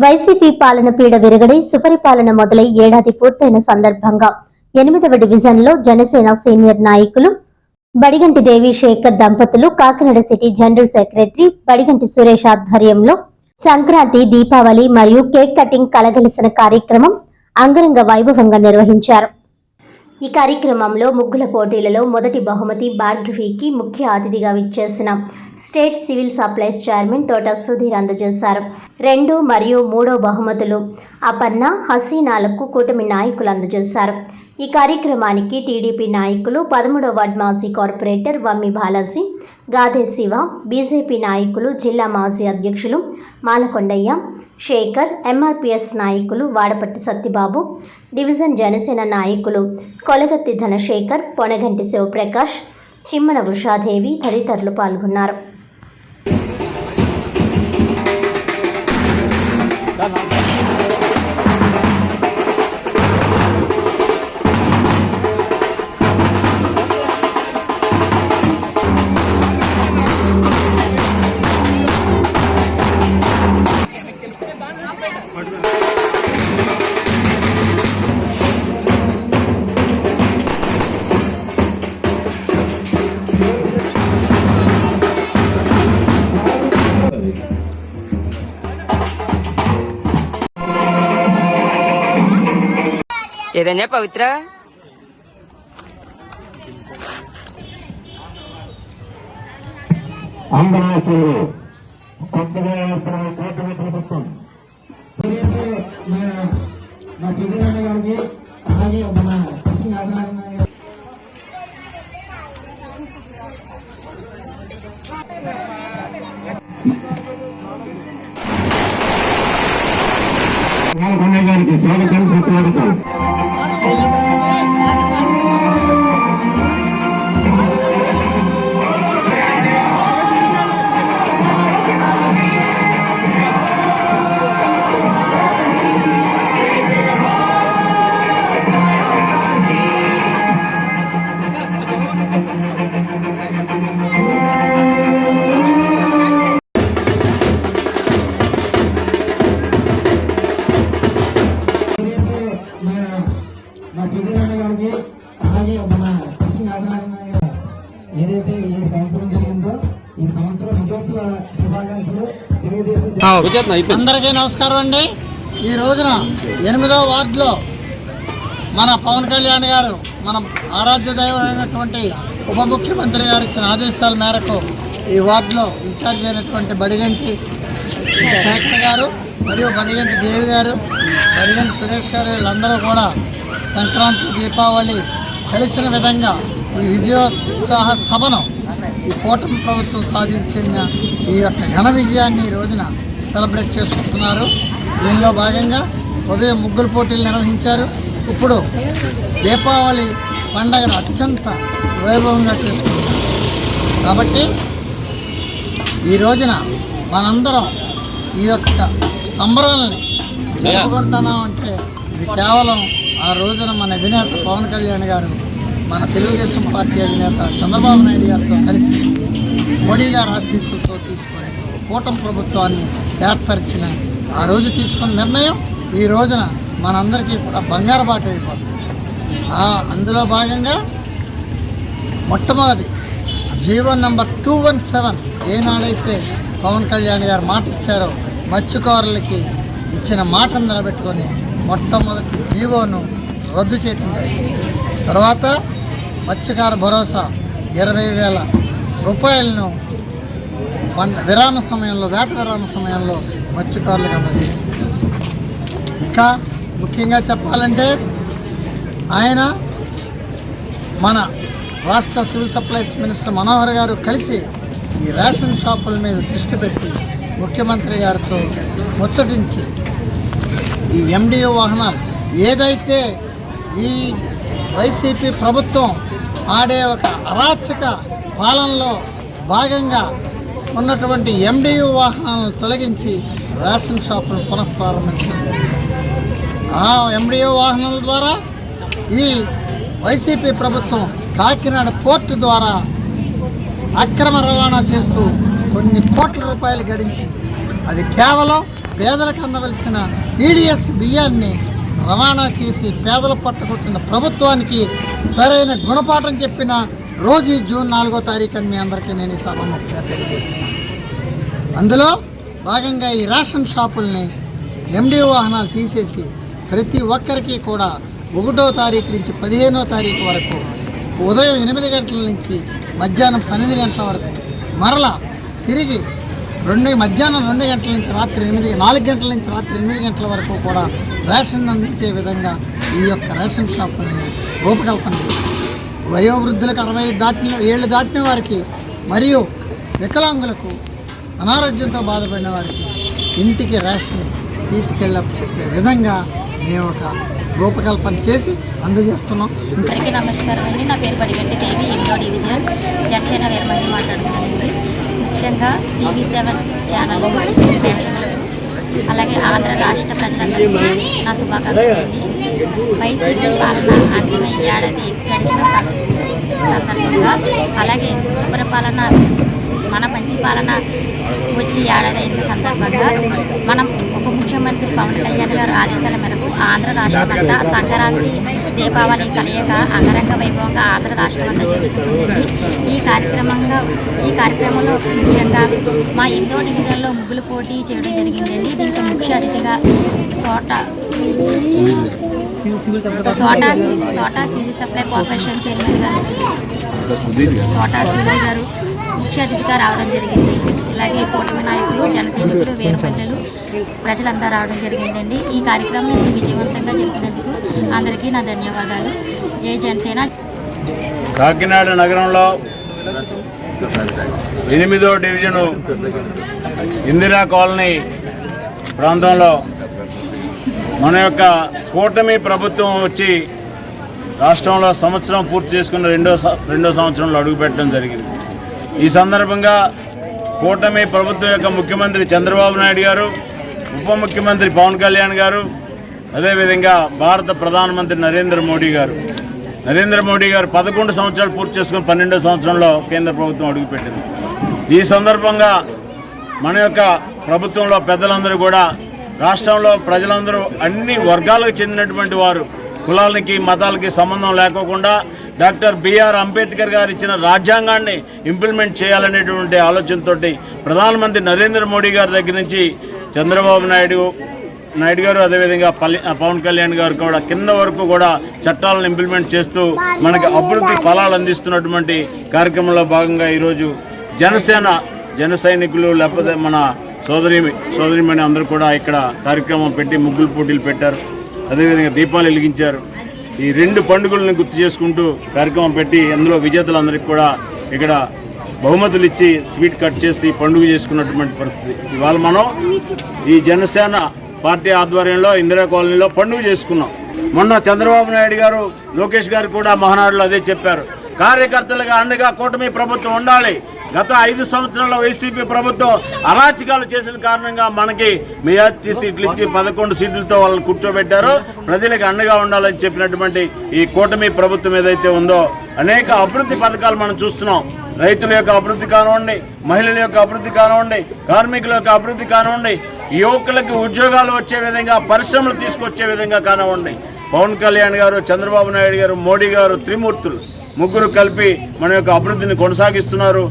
YCP పాలన పీడ విరగడి సుపరిపాలన మొదలై ఏడాది పూర్తయిన సందర్భంగా 8వ డివిజన్లో జనసేన సీనియర్ నాయకులు బడిగంటి దేవిశేఖర్ దంపతులు Kakinada city general secretary Badiganti Suresh ఆధ్వర్యంలో సంక్రాంతి, దీపావళి మరియు కేక్ కటింగ్ కలగలిసిన కార్యక్రమం అంగరంగ వైభవంగా నిర్వహించారు. ఈ కార్యక్రమంలో ముగ్గుల పోటీలలో మొదటి బహుమతి భార్గవికి ముఖ్య అతిథిగా విచ్చేసిన స్టేట్ సివిల్ సప్లైస్ చైర్మన్ తోట సుధీర్ అందజేశారు. 2 మరియు 3 బహుమతులు అపర్ణ, హసీనాలకు కూటమి నాయకులు అందజేశారు. ఈ కార్యక్రమానికి టీడీపీ నాయకులు 13వ వార్డు మాజీ కార్పొరేటర్ వమ్మి బాలాజీ, గాదే శివ, బీజేపీ నాయకులు జిల్లా మాజీ అధ్యక్షులు మాలకొండయ్య, శేఖర్, ఎంఆర్పీఎస్ నాయకులు వాడపట్టి సత్యబాబు, డివిజన్ జనసేన నాయకులు కొలగత్తి ధనశేఖర్, పొనగంటి శివప్రకాష్, చిమ్మన ఉషాదేవి తదితరులు పాల్గొన్నారు. ఏదైనా పవిత్ర ఆంధ్రరాష్ట్రంలో కొత్తగా ఏర్పడిన కూటమి ప్రభుత్వం మా సిద్ధిరామ గారికి అలాగే మన మాలకొండ గారికి స్వాగతం సుస్వాగతం. ఏదైతే ఈ సంవత్సరం జరిగిందో ఈ సంవత్సరం విజయోత్సవ శుభాకాంక్షలు తెలియజేస్తూ అందరికీ నమస్కారం అండి. ఈ రోజున 8వ వార్డులో మన పవన్ కళ్యాణ్ గారు, మన ఆరాధ్య దైవమైనటువంటి ఉప ముఖ్యమంత్రి గారు ఇచ్చిన ఆదేశాల మేరకు ఈ వార్డులో ఇన్ఛార్జ్ అయినటువంటి బడిగంటి శేఖర్ గారు మరియు బడిగంటి దేవి గారు, బడిగంటి సురేష్ గారు వీళ్ళందరూ కూడా సంక్రాంతి, దీపావళి కలిసిన విధంగా ఈ విజయోత్సాహ సభను ఈ కూటమి ప్రభుత్వం సాధించిన ఈ యొక్క ఘన విజయాన్ని ఈ రోజున సెలబ్రేట్ చేసుకుంటున్నారు. దీనిలో భాగంగా ఉదయం ముగ్గుల పోటీలు నిర్వహించారు. ఇప్పుడు దీపావళి పండగను అత్యంత వైభవంగా చేసుకుంటున్నారు. కాబట్టి ఈ రోజున మనందరం ఈ యొక్క సంబరాలని జరుపుకుంటున్నామంటే ఇది కేవలం ఆ రోజున మన అధినేత పవన్ కళ్యాణ్ గారు, మన తెలుగుదేశం పార్టీ అధినేత చంద్రబాబు నాయుడు గారితో కలిసి మోడీ గారి ఆశీస్సులతో తీసుకొని కూటమి ప్రభుత్వాన్ని ఏర్పరిచిన ఆ రోజు తీసుకున్న నిర్ణయం ఈ రోజున మనందరికీ కూడా బంగారు బాట అయిపోతుంది. అందులో భాగంగా మొట్టమొదటి జీవో నంబర్ 217 ఏనాడైతే పవన్ కళ్యాణ్ గారు మాట ఇచ్చారో మత్స్యకారులకి ఇచ్చిన మాటను నిలబెట్టుకొని మొట్టమొదటి జీవోను రద్దు చేయడం జరిగింది. తర్వాత మత్స్యకార భరోసా 20,000 రూపాయలను విరామ సమయంలో, వేట విరామ సమయంలో మత్స్యకారులకు అందజేయాలి. ఇంకా ముఖ్యంగా చెప్పాలంటే ఆయన మన రాష్ట్ర సివిల్ సప్లైస్ మినిస్టర్ మనోహర్ గారు కలిసి ఈ రేషన్ షాపుల మీద దృష్టి పెట్టి ముఖ్యమంత్రి గారితో ముచ్చటించి ఈ ఎండిఓ వాహనాలు ఏదైతే ఈ వైసీపీ ప్రభుత్వం ఆడే ఒక అరాచక పాలనలో భాగంగా ఉన్నటువంటి ఎండిఓ వాహనాలను తొలగించి రేషన్ షాపులను పునఃప్రారంభించడం జరిగింది. ఆ ఎండిఓ వాహనాల ద్వారా ఈ వైసీపీ ప్రభుత్వం కాకినాడ పోర్టు ద్వారా అక్రమ రవాణా చేస్తూ కొన్ని కోట్ల రూపాయలు గడించింది. అది కేవలం పేదలకు అందవలసిన ఈడిఎస్ బియ్యాన్ని రవాణా చేసి పేదలు పట్టుకొట్టిన ప్రభుత్వానికి సరైన గుణపాఠం చెప్పిన రోజు జూన్ 4వ తారీఖు అని మీ అందరికీ నేను ఈ సభముఖంగా తెలియజేస్తున్నాను. అందులో భాగంగా ఈ రేషన్ షాపుల్ని ఎండి వాహనాలు తీసేసి ప్రతి ఒక్కరికి కూడా 1వ తారీఖు నుంచి 15వ తారీఖు వరకు ఉదయం 8 గంటల నుంచి మధ్యాహ్నం 12 గంటల వరకు మరలా తిరిగి మధ్యాహ్నం 2 గంటల నుంచి రాత్రి 4 గంటల నుంచి రాత్రి 8 గంటల వరకు కూడా రేషన్ అందించే విధంగా ఈ యొక్క రేషన్ షాపుల్ని రూపకల్పన చేశారు. వయోవృద్ధులకు 60 ఏళ్ళు దాటిన వారికి మరియు వికలాంగులకు అనారోగ్యంతో బాధపడిన వారికి ఇంటికి రేషన్ తీసుకెళ్ళే విధంగా మేము ఒక రూపకల్పన చేసి అందజేస్తున్నాం. అందరికీ నమస్కారం అండి. నా పేరు బడిగంటి దేవి, 8వ డివిజన్ జనసేన వేరుమంది మాట్లాడుతున్నానండి. ముఖ్యంగా TV7 ఛానల్ ప్రేక్షకులకు అలాగే ఆంధ్ర రాష్ట్ర ప్రజలందరికీ నా శుభాకాంక్షలు అండి. వైసీపీ పాలన అంతిమ ఏడాది గడిచిన సందర్భంగా అలాగే సుపరిపాలన మన మంచి పాలన వచ్చి ఏడాది అయిన సందర్భంగా మనం ఉప ముఖ్యమంత్రి పవన్ కళ్యాణ్ గారు ఆదేశాల మేరకు ఆంధ్ర రాష్ట్రమంతా సంక్రాంతి దీపావళి కలయిక అంగరంగ వైభవంగా ఆంధ్ర రాష్ట్రమంతా జరుగుతుంది. ఈ కార్యక్రమంలో ముఖ్యంగా మా 8వ డివిజన్లో ముగ్గులు పోటీ చేయడం జరిగిందండి. దీంట్లో ముఖ్య అతిథిగా Thota civil supply corporation chairman గారు తోటా శివయ్య గారు ముఖ్య అతిథిగా రావడం జరిగింది. అలాగే కూటమి నాయకులు, జన సైనికులు, వేరుపల్లెలు ప్రజలంతా రావడం జరిగిందండి. ఈ కార్యక్రమం విజయవంతంగా జరిపినందుకు అందరికీ నా ధన్యవాదాలు. జై జనసేన. కాకినాడ నగరంలో 8వ డివిజను ఇందిరా కాలనీ ప్రాంతంలో మన యొక్క కూటమి ప్రభుత్వం వచ్చి రాష్ట్రంలో సంవత్సరం పూర్తి చేసుకున్న రెండో సంవత్సరంలో అడుగుపెట్టడం జరిగింది. ఈ సందర్భంగా కూటమి ప్రభుత్వం యొక్క ముఖ్యమంత్రి చంద్రబాబు నాయుడు గారు, ఉప ముఖ్యమంత్రి పవన్ కళ్యాణ్ గారు, అదేవిధంగా భారత ప్రధానమంత్రి నరేంద్ర మోడీ గారు 11 సంవత్సరాలు పూర్తి చేసుకుని 12వ సంవత్సరంలో కేంద్ర ప్రభుత్వం అడుగుపెట్టింది. ఈ సందర్భంగా మన యొక్క ప్రభుత్వంలో పెద్దలందరూ కూడా రాష్ట్రంలో ప్రజలందరూ అన్ని వర్గాలకు చెందినటువంటి వారు, కులాలకి మతాలకి సంబంధం లేకోకుండా డాక్టర్ బిఆర్ అంబేద్కర్ గారు ఇచ్చిన రాజ్యాంగాన్ని ఇంప్లిమెంట్ చేయాలనేటువంటి ఆలోచనతో ప్రధానమంత్రి నరేంద్ర మోడీ గారి దగ్గర నుంచి చంద్రబాబు నాయుడు గారు అదేవిధంగా పవన్ కళ్యాణ్ గారు కూడా కింద వరకు కూడా చట్టాలను ఇంప్లిమెంట్ చేస్తూ మనకి అభివృద్ధి ఫలాలు అందిస్తున్నటువంటి కార్యక్రమంలో భాగంగా ఈరోజు జన సైనికులు లేకపోతే మన సోదరిమణి అందరూ కూడా ఇక్కడ కార్యక్రమం పెట్టి ముగ్గులు పోటీలు పెట్టారు. అదేవిధంగా దీపాలు వెలిగించారు. ఈ 2 పండుగలను గుర్తు చేసుకుంటూ కార్యక్రమం పెట్టి అందులో విజేతలందరికీ కూడా ఇక్కడ బహుమతులు ఇచ్చి స్వీట్ కట్ చేసి పండుగ చేసుకున్నటువంటి పరిస్థితి. ఇవాళ మనం ఈ జనసేన పార్టీ ఆధ్వర్యంలో ఇందిరా కాలనీలో పండుగ చేసుకున్నాం. మొన్న చంద్రబాబు నాయుడు గారు, లోకేష్ గారు కూడా మహానాడులో అదే చెప్పారు. కార్యకర్తలుగా అండగా కూటమి ప్రభుత్వం ఉండాలి. గత 5 సంవత్సరాల్లో వైసీపీ ప్రభుత్వం అరాచకాలు చేసిన కారణంగా మనకి మెజార్టీ సీట్లు ఇచ్చి 11 సీట్లతో వాళ్ళని కూర్చోబెట్టారు. ప్రజలకు అండగా ఉండాలని చెప్పినటువంటి ఈ కూటమి ప్రభుత్వం ఏదైతే ఉందో అనేక అభివృద్ధి పథకాలు మనం చూస్తున్నాం. రైతుల యొక్క అభివృద్ధి కానివ్వండి, మహిళల యొక్క అభివృద్ధి కానివ్వండి, కార్మికుల యొక్క అభివృద్ధి కానివ్వండి, యువకులకి ఉద్యోగాలు వచ్చే విధంగా, పరిశ్రమలు తీసుకొచ్చే విధంగా కానివ్వండి, పవన్ కళ్యాణ్ గారు, చంద్రబాబు నాయుడు గారు, మోడీ గారు, త్రిమూర్తులు ముగ్గురు కలిపి మన యొక్క అభివృద్ధిని కొనసాగిస్తున్నారు.